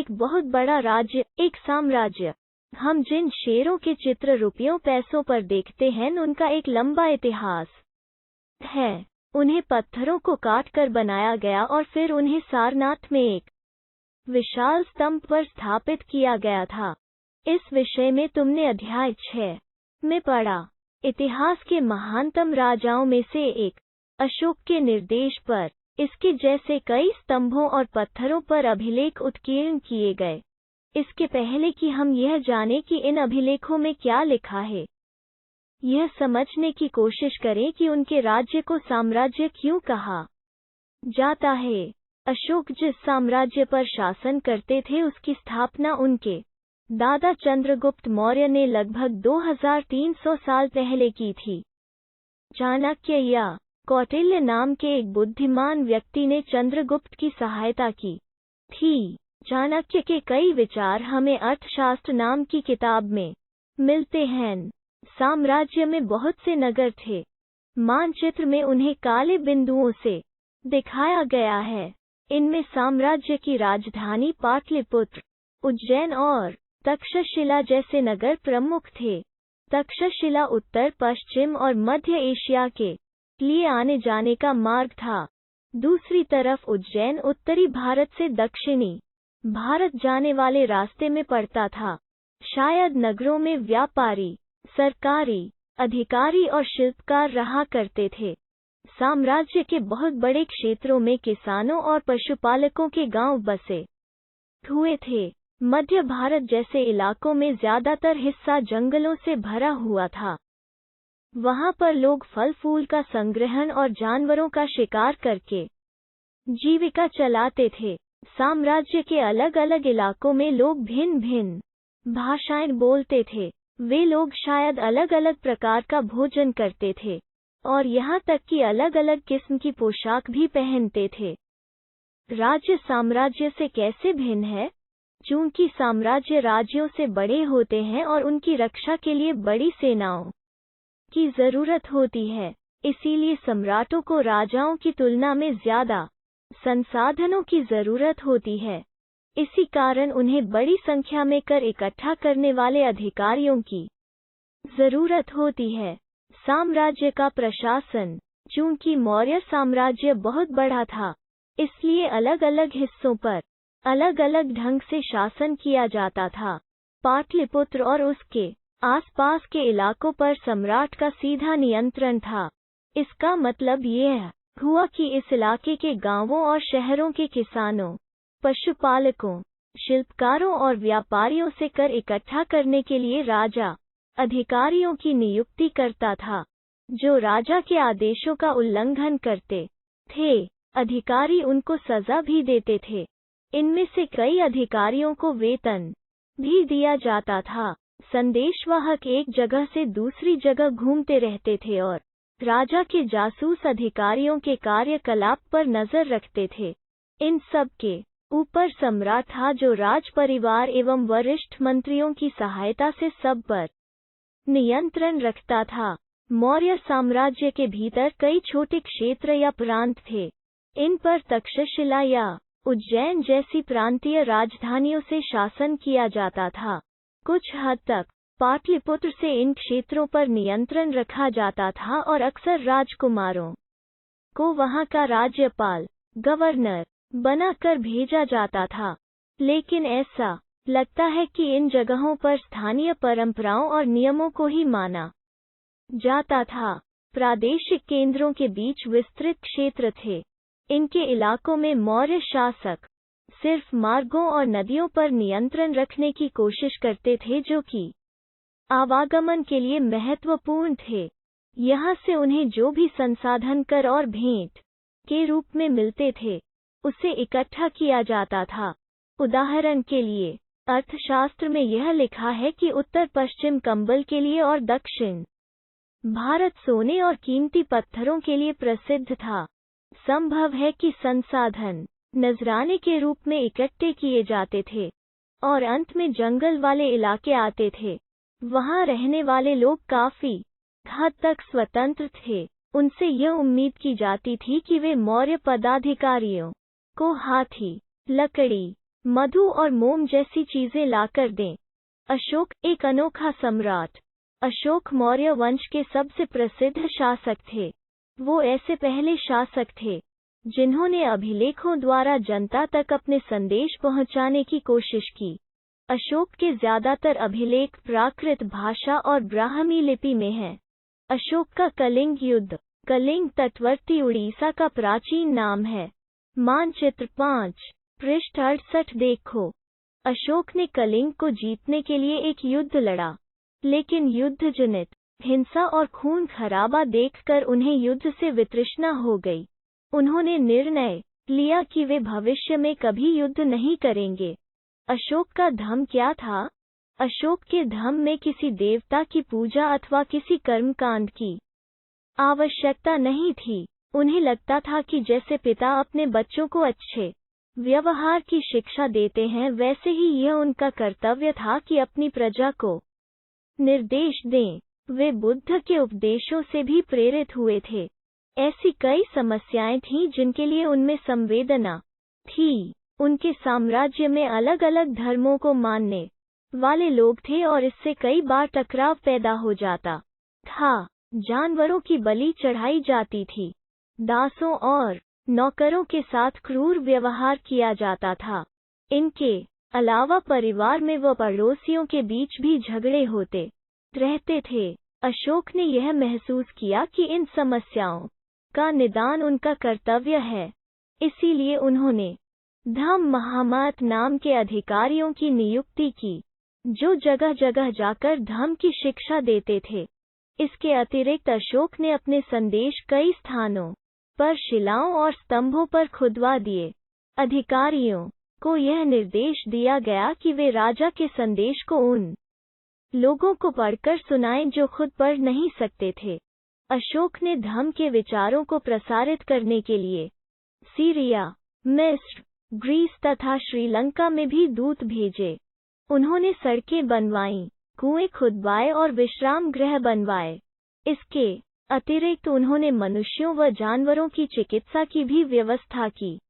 एक बहुत बड़ा राज्य, एक साम्राज्य। हम जिन शेरों के चित्र रुपयों पैसों पर देखते हैं उनका एक लंबा इतिहास है। उन्हें पत्थरों को काट कर बनाया गया और फिर उन्हें सारनाथ में एक विशाल स्तंभ पर स्थापित किया गया था। इस विषय में तुमने अध्याय 6 में पढ़ा। इतिहास के महानतम राजाओं में से एक अशोक के निर्देश पर इसके जैसे कई स्तंभों और पत्थरों पर अभिलेख उत्कीर्ण किए गए। इसके पहले कि हम यह जानें कि इन अभिलेखों में क्या लिखा है, यह समझने की कोशिश करें कि उनके राज्य को साम्राज्य क्यों कहा जाता है। अशोक जिस साम्राज्य पर शासन करते थे उसकी स्थापना उनके दादा चंद्रगुप्त मौर्य ने लगभग 2300 साल पहले की थी। चाणक्य या कौटिल्य नाम के एक बुद्धिमान व्यक्ति ने चंद्रगुप्त की सहायता की थी। चाणक्य के कई विचार हमें अर्थशास्त्र नाम की किताब में मिलते हैं। साम्राज्य में बहुत से नगर थे। मानचित्र में उन्हें काले बिंदुओं से दिखाया गया है। इनमें साम्राज्य की राजधानी पाटलिपुत्र, उज्जैन और तक्षशिला जैसे नगर प्रमुख थे। तक्षशिला उत्तर पश्चिम और मध्य एशिया के लिए आने जाने का मार्ग था। दूसरी तरफ उज्जैन उत्तरी भारत से दक्षिणी भारत जाने वाले रास्ते में पड़ता था। शायद नगरों में व्यापारी, सरकारी अधिकारी और शिल्पकार रहा करते थे। साम्राज्य के बहुत बड़े क्षेत्रों में किसानों और पशुपालकों के गांव बसे हुए थे। मध्य भारत जैसे इलाकों में ज्यादातर हिस्सा जंगलों से भरा हुआ था। वहां पर लोग फल फूल का संग्रहण और जानवरों का शिकार करके जीविका चलाते थे। साम्राज्य के अलग अलग इलाकों में लोग भिन्न भिन्न भाषाएं बोलते थे। वे लोग शायद अलग अलग प्रकार का भोजन करते थे और यहाँ तक कि अलग अलग किस्म की पोशाक भी पहनते थे। राज्य साम्राज्य से कैसे भिन्न है? चूंकि साम्राज्य राज्यों से बड़े होते हैं और उनकी रक्षा के लिए बड़ी सेनाओं की जरूरत होती है, इसीलिए सम्राटों को राजाओं की तुलना में ज्यादा संसाधनों की जरूरत होती है। इसी कारण उन्हें बड़ी संख्या में कर इकट्ठा करने वाले अधिकारियों की जरूरत होती है। साम्राज्य का प्रशासन। चूंकि मौर्य साम्राज्य बहुत बड़ा था, इसलिए अलग अलग हिस्सों पर अलग अलग ढंग से शासन किया जाता था। पाटलिपुत्र और उसके आसपास के इलाकों पर सम्राट का सीधा नियंत्रण था। इसका मतलब यह हुआ कि इस इलाके के गांवों और शहरों के किसानों, पशुपालकों, शिल्पकारों और व्यापारियों से कर इकट्ठा करने के लिए राजा अधिकारियों की नियुक्ति करता था, जो राजा के आदेशों का उल्लंघन करते थे। अधिकारी उनको सजा भी देते थे। इनमें से कई अधिकारियों को वेतन भी दिया जाता था। संदेशवाहक एक जगह से दूसरी जगह घूमते रहते थे और राजा के जासूस अधिकारियों के कार्यकलाप पर नजर रखते थे। इन सब के ऊपर सम्राट था, जो राज परिवार एवं वरिष्ठ मंत्रियों की सहायता से सब पर नियंत्रण रखता था। मौर्य साम्राज्य के भीतर कई छोटे क्षेत्र या प्रांत थे। इन पर तक्षशिला या उज्जैन जैसी प्रांतीय राजधानियों से शासन किया जाता था। कुछ हद तक पाटलिपुत्र से इन क्षेत्रों पर नियंत्रण रखा जाता था और अक्सर राजकुमारों को वहां का राज्यपाल, गवर्नर बनाकर भेजा जाता था। लेकिन ऐसा लगता है कि इन जगहों पर स्थानीय परंपराओं और नियमों को ही माना जाता था। प्रादेशिक केंद्रों के बीच विस्तृत क्षेत्र थे। इनके इलाकों में मौर्य शासक सिर्फ मार्गों और नदियों पर नियंत्रण रखने की कोशिश करते थे, जो कि आवागमन के लिए महत्वपूर्ण थे। यहाँ से उन्हें जो भी संसाधन कर और भेंट के रूप में मिलते थे, उसे इकट्ठा किया जाता था। उदाहरण के लिए, अर्थशास्त्र में यह लिखा है कि उत्तर पश्चिम कंबल के लिए और दक्षिण भारत सोने और कीमती पत्थरों के लिए प्रसिद्ध था। संभव है कि संसाधन नजराने के रूप में इकट्ठे किए जाते थे और अंत में जंगल वाले इलाके आते थे। वहां रहने वाले लोग काफी हद तक स्वतंत्र थे। उनसे यह उम्मीद की जाती थी कि वे मौर्य पदाधिकारियों को हाथी, लकड़ी, मधु और मोम जैसी चीजें लाकर दें। अशोक एक अनोखा सम्राट। अशोक मौर्य वंश के सबसे प्रसिद्ध शासक थे। वो ऐसे पहले शासक थे जिन्होंने अभिलेखों द्वारा जनता तक अपने संदेश पहुंचाने की कोशिश की। अशोक के ज्यादातर अभिलेख प्राकृत भाषा और ब्राह्मी लिपि में हैं। अशोक का कलिंग युद्ध। कलिंग तटवर्ती उड़ीसा का प्राचीन नाम है। मानचित्र 5 पृष्ठ 68 देखो। अशोक ने कलिंग को जीतने के लिए एक युद्ध लड़ा, लेकिन युद्ध जनित हिंसा और खून खराबा देखकर उन्हें युद्ध से वितृष्णा हो गई। उन्होंने निर्णय लिया कि वे भविष्य में कभी युद्ध नहीं करेंगे। अशोक का धर्म क्या था? अशोक के धर्म में किसी देवता की पूजा अथवा किसी कर्मकांड की आवश्यकता नहीं थी। उन्हें लगता था कि जैसे पिता अपने बच्चों को अच्छे व्यवहार की शिक्षा देते हैं, वैसे ही यह उनका कर्तव्य था कि अपनी प्रजा को निर्देश दें। वे बुद्ध के उपदेशों से भी प्रेरित हुए थे। ऐसी कई समस्याएं थीं जिनके लिए उनमें संवेदना थी। उनके साम्राज्य में अलग अलग धर्मों को मानने वाले लोग थे और इससे कई बार टकराव पैदा हो जाता था। जानवरों की बलि चढ़ाई जाती थी। दासों और नौकरों के साथ क्रूर व्यवहार किया जाता था। इनके अलावा परिवार में व पड़ोसियों के बीच भी झगड़े होते रहते थे। अशोक ने यह महसूस किया कि इन समस्याओं का निदान उनका कर्तव्य है। इसीलिए उन्होंने धम्म महामत नाम के अधिकारियों की नियुक्ति की, जो जगह जगह जाकर धम्म की शिक्षा देते थे। इसके अतिरिक्त अशोक ने अपने संदेश कई स्थानों पर शिलाओं और स्तंभों पर खुदवा दिए। अधिकारियों को यह निर्देश दिया गया कि वे राजा के संदेश को उन लोगों को पढ़कर सुनाएं जो खुद पढ़ नहीं सकते थे। अशोक ने धम्म के विचारों को प्रसारित करने के लिए सीरिया, मिस्र, ग्रीस तथा श्रीलंका में भी दूत भेजे। उन्होंने सड़कें बनवाईं, कुएं खुदवाए और विश्राम गृह बनवाए। इसके अतिरिक्त उन्होंने मनुष्यों व जानवरों की चिकित्सा की भी व्यवस्था की।